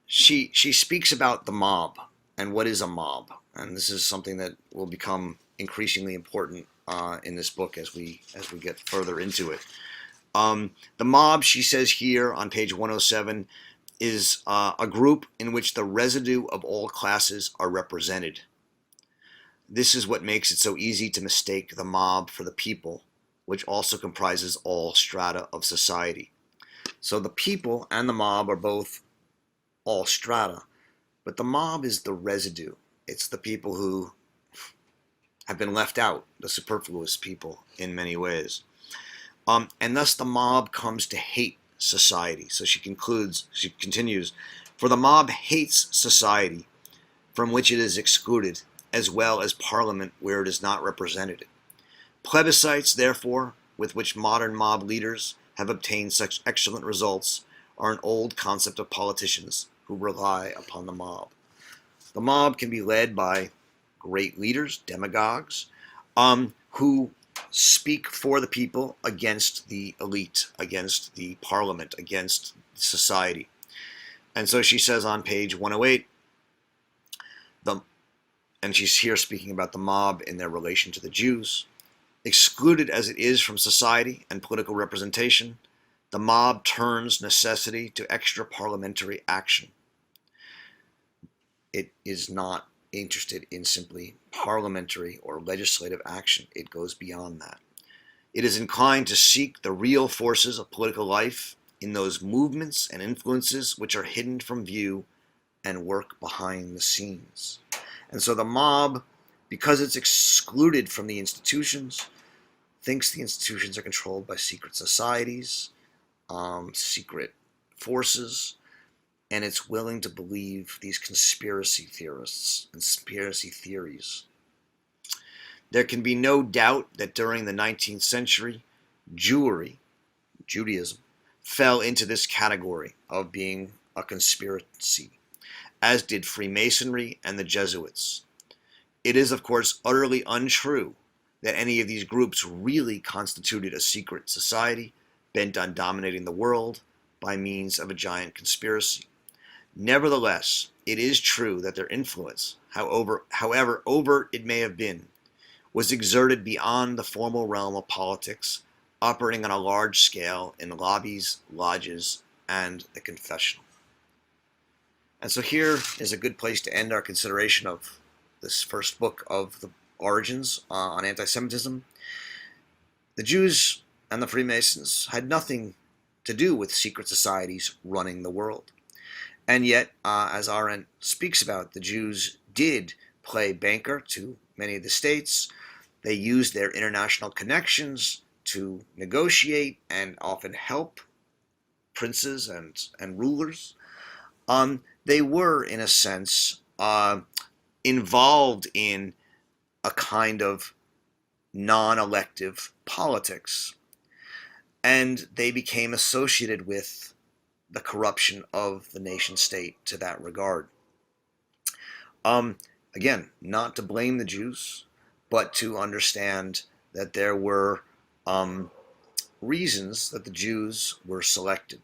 she speaks about the mob and what is a mob, and this is something that will become increasingly important in this book as we get further into it. The mob, she says here on page 107, is a group in which the residue of all classes are represented. This is what makes it so easy to mistake the mob for the people, which also comprises all strata of society. So the people and the mob are both all strata, but the mob is the residue. It's the people who have been left out, the superfluous people in many ways. And thus the mob comes to hate society. So she continues, for the mob hates society from which it is excluded, as well as Parliament where it is not represented. Plebiscites, therefore, with which modern mob leaders have obtained such excellent results, are an old concept of politicians who rely upon the mob. The mob can be led by great leaders, demagogues, who speak for the people against the elite, against the parliament, against society. And so she says on page 108, and she's here speaking about the mob in their relation to the Jews, excluded as it is from society and political representation, the mob turns necessity to extra parliamentary action. It is not interested in simply parliamentary or legislative action. It goes beyond that. It is inclined to seek the real forces of political life in those movements and influences which are hidden from view and work behind the scenes. And so the mob, because it's excluded from the institutions, thinks the institutions are controlled by secret societies, secret forces, and it's willing to believe these conspiracy theorists, conspiracy theories. There can be no doubt that during the 19th century, Judaism, fell into this category of being a conspiracy, as did Freemasonry and the Jesuits. It is, of course, utterly untrue that any of these groups really constituted a secret society bent on dominating the world by means of a giant conspiracy. Nevertheless, it is true that their influence, however overt it may have been, was exerted beyond the formal realm of politics, operating on a large scale in lobbies, lodges, and the confessional. And so here is a good place to end our consideration of this first book of the Origins on anti-Semitism. The Jews and the Freemasons had nothing to do with secret societies running the world. And yet, as Arendt speaks about, the Jews did play banker to many of the states. They used their international connections to negotiate and often help princes and rulers. They were, in a sense, involved in a kind of non-elective politics. And they became associated with the corruption of the nation state to that regard. Again, not to blame the Jews, but to understand that there were reasons that the Jews were selected.